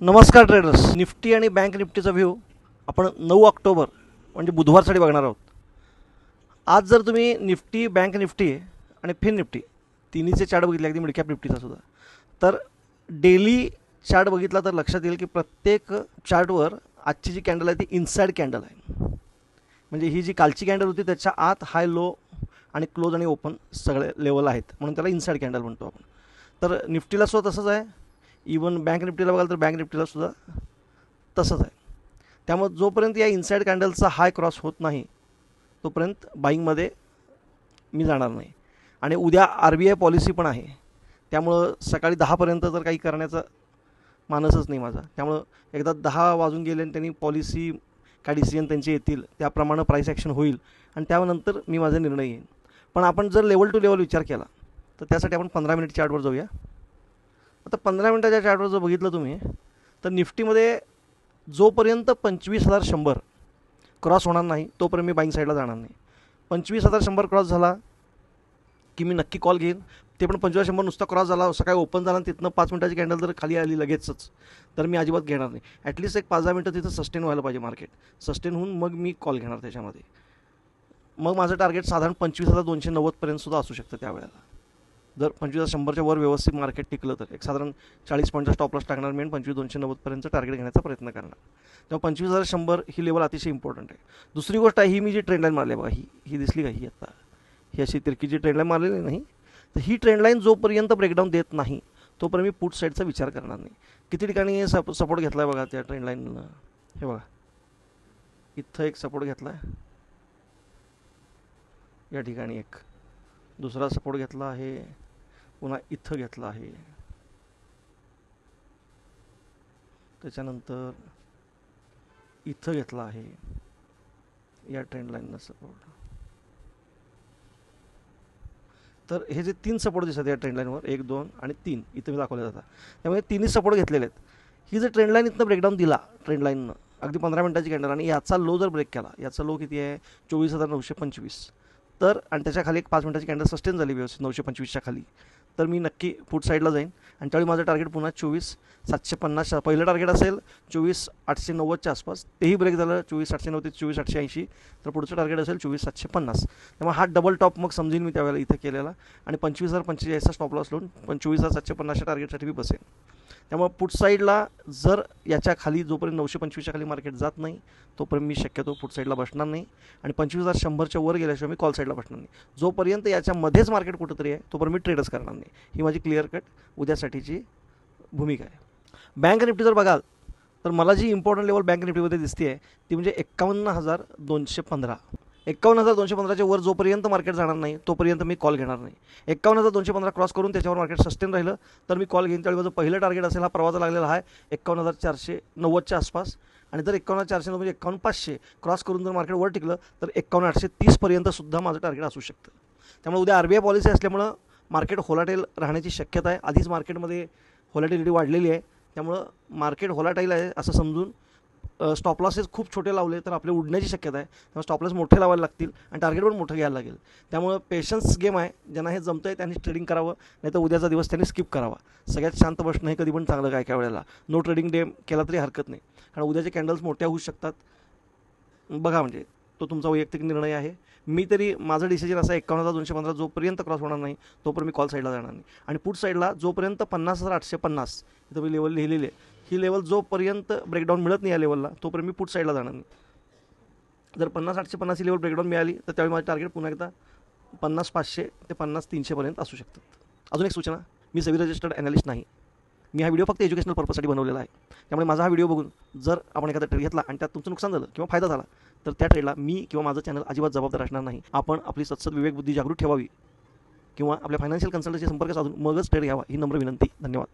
नमस्कार traders. Nifty आणि bank निफ्टीचा view आपण 9 ऑक्टोबर म्हणजे बुधवारसाठी बघणार आहोत. आज जर तुम्ही निफ्टी, बँक निफ्टी आणि फिन निफ्टी तिन्हीचे चार्ट बघितले, अगदी मिड कॅप निफ्टीचा सुद्धा, तर डेली चार्ट बघितला तर लक्षात येईल की प्रत्येक चार्टवर आजची जी कॅन्डल आहे ती इनसाइड कॅन्डल आहे. म्हणजे ही जी कालची कॅन्डल होती त्याच्या आत हाय, लो आणि क्लोज आणि ओपन सगळे लेवल आहेत, म्हणून त्याला इनसाइड कॅन्डल म्हणतो आपण. तर निफ्टीला सुद्धा तसंच आहे. इवन बँक निफ्टीला बघाल तर बँक निफ्टीला सुद्धा तसंच आहे. त्यामुळे जोपर्यंत या इनसाइड कॅन्डलचा हाय क्रॉस होत नाही तोपर्यंत बाईंगमध्ये मी जाणार नाही. आणि उद्या RBI पॉलिसी पण आहे, त्यामुळं सकाळी 10पर्यंत तर काही करण्याचा मानसच नाही माझा. त्यामुळं एकदा 10 वाजून गेले आणि त्यांनी पॉलिसी काय डिसिजन त्यांचे येतील त्याप्रमाणे प्राईस ॲक्शन होईल आणि त्यानंतर मी माझा निर्णय घेईन. पण आपण जर लेवल टू लेवल विचार केला तर त्यासाठी आपण 15 मिनिट चार्टवर जाऊया. आता 15 मिनिटाच्या चार्टवर जर बघितलं तुम्ही तर निफ्टीमध्ये जोपर्यंत 25,100 क्रॉस होणार नाही तोपर्यंत मी बाईंग साईडला जाणार नाही. 25,100 क्रॉस झाला की मी नक्की कॉल घेईन. ते पण 25,100 नुसता क्रॉस झाला, सकाळी ओपन झाला आणि तिथनं 5 मिनिटाची कॅन्डल जर खाली आली लगेचच तर मी अजिबात घेणार नाही. ॲटलिस्ट एक 5-10 मिनटं तिथं सस्टेन व्हायला पाहिजे मार्केट. सस्टेन होऊन मग मी कॉल घेणार त्याच्यामध्ये. मग माझं टार्गेट साधारण 25,290 सुद्धा असू शकतं त्यावेळेला. जर 25,100च्या वर व्यवस्थित मार्केट टिकलं तर एक साधारण 40 पॉईंटचा स्टॉप लॉस टाकणार मी आणि 25,290 टार्गेट घेण्याचा प्रयत्न करणार. तेव्हा 25,100 ही लेवल अतिशय इम्पॉर्टंट आहे. दुसरी गोष्ट आहे, ही मी जी ट्रेंडलाईन मारली आहे बघा, ही दिसली का, ही आता ही अशी तिरकी जी ट्रेंडलाईन मारलेली नाही, तर ही ट्रेंडलाईन जोपर्यंत ब्रेकडाऊन देत नाही तोपर्यंत मी पुट साईडचा विचार करणार नाही. किती ठिकाणी सपोर्ट घेतला आहे बघा त्या ट्रेंडलाईननं. हे बघा, इथं एक सपोर्ट घेतला आहे, या ठिकाणी एक दुसरा सपोर्ट घेतला आहे, पुन्हा इथं घेतला आहे, त्याच्यानंतर इथं घेतला आहे या ट्रेंडलाईननं सपोर्ट. तर हे जे 3 सपोर्ट दिसतात या ट्रेंडलाईनवर, 1, 2 आणि 3 इथं मी दाखवले जातात. त्यामुळे तिन्ही सपोर्ट घेतलेले आहेत. ही जर ट्रेंडलाईन इथनं ब्रेकडाऊन दिला ट्रेंडलाईननं अगदी 15 मिनिटाची कॅन्डल आणि याचा लो जर ब्रेक केला, याचा लो किती आहे 24,925, तर आणि त्याच्या खाली एक 5 मिनिटाची कॅन्डल सस्टेन झाली व्यवस्थित 925च्या खाली, तर मी नक्की पुट साईडला जाईन. आणि त्यावेळी माझं टार्गेट पुन्हा 24,750 पहिलं टार्गेट असेल 24,890च्या आसपास. तेही ब्रेक झालं 24,890 ते 24,880, तर पुढचं टार्गेट असेल 24,750. त्यामुळे हा डबल टॉप मग समजेन मी त्यावेळेला इथं केलेला आणि 25,045चा स्टॉप लॉस लावून 24,750च्या टार्गेटसाठी मी बसेन. त्यामुळे पुट साईडला जर याच्या खाली जोपर्यंत 925च्या खाली मार्केट जात नाही तोपर्यंत मी शक्यतो पुट साईडला बसणार नाही. आणि 25,100च्या वर गेल्याशिवाय मी कॉल साईडला बसणार नाही. जोपर्यंत याच्यामध्येच मार्केट कुठंतरी आहे तोपर्यंत मी ट्रेडच करणार नाही. ही माझी क्लिअर कट उद्यासाठीची भूमिका आहे. बँक निफ्टी जर बघाल तर मला जी इम्पॉर्टंट लेवल बँक निफ्टीमध्ये दिसते आहे ती म्हणजे 51,215. 51,215च्या वर जोपर्यंत मार्केट जाणार नाही तोपर्यंत मी कॉल घेणार नाही. 51,215 क्रॉस करून त्याच्यावर मार्केट सस्टेन राहिलं तर मी कॉल घेईन. त्यावेळी माझं पहिलं टार्गेट असेल हा परवाचा लागलेला आहे 51,490च्या आसपास. आणि जर 51,490 म्हणजे 51,500 क्रॉस करून जर मार्केट वर टिकलं तर 51,830पर्यंत सुद्धा माझं टार्गेट असू शकतं. त्यामुळे उद्या RBI पॉलिसी असल्यामुळं मार्केट होलाटाईल राहण्याची शक्यता आहे. आधीच मार्केटमध्ये होलाटिलिटी वाढलेली आहे, त्यामुळं मार्केट होलाटाईल आहे असं समजून स्टॉप लॉसेस खूप छोटे लावले तर आपले उडण्याची शक्यता आहे. त्यामुळे स्टॉप लॉस मोठे लावायला लागतील आणि टार्गेट पण मोठं घ्यायला लागेल. त्यामुळं पेशन्स गेम आहे. ज्यांना हे जमतं आहे त्यांनी ट्रेडिंग करावं, नाही तर उद्याचा दिवस त्यांनी स्किप करावा. सगळ्यात शांत बसणं हे कधी पण चांगलं काय काय वेळेला. नो ट्रेडिंग डे केला तरी हरकत नाही, कारण उद्याचे कॅन्डल्स मोठ्या होऊ शकतात. बघा, म्हणजे तो तुमचा वैयक्तिक निर्णय आहे. मी तरी माझं डिसिजन असं 51,215 जोपर्यंत क्रॉस होणार नाही तोपर्यंत मी कॉल साईडला जाणार नाही. आणि पुट साईडला जोपर्यंत 50,850 इथं मी लेवल लिहिलेली आहे, ही लेवल जोपर्यंत ब्रेकडाऊन मिळत नाही या लेवलला तोपर्यंत मी पुट साईडला जाणार नाही. जर 50,850 ही लेवल ब्रेकडाऊन मिळाली तर त्यावेळी माझं टार्गेट पुन्हा एकदा 50,500 ते 50,300पर्यंत असू शकतात. अजून एक सूचना, मी सेबी रजिस्टर्ड ॲनालिस्ट नाही. मी हा व्हिडिओ फक्त एज्युकेशनल पर्पजसाठी बनवलेला आहे. त्यामुळे माझा हा व्हिडिओ बघून जर आपण एखादा ट्रेड घेतला आणि त्यात तुमचं नुकसान झालं किंवा फायदा झाला तर त्या ट्रेडला मी किंवा माझं चॅनल अजिबात जबाबदार असणार नाही. आपण आपली सतत विवेकबुद्धी जागृत ठेवावी किंवा आपल्या फायनान्शियल कन्सल्टंटशी संपर्क साधून मगच ट्रेड घ्यावा ही नम्र विनंती. धन्यवाद.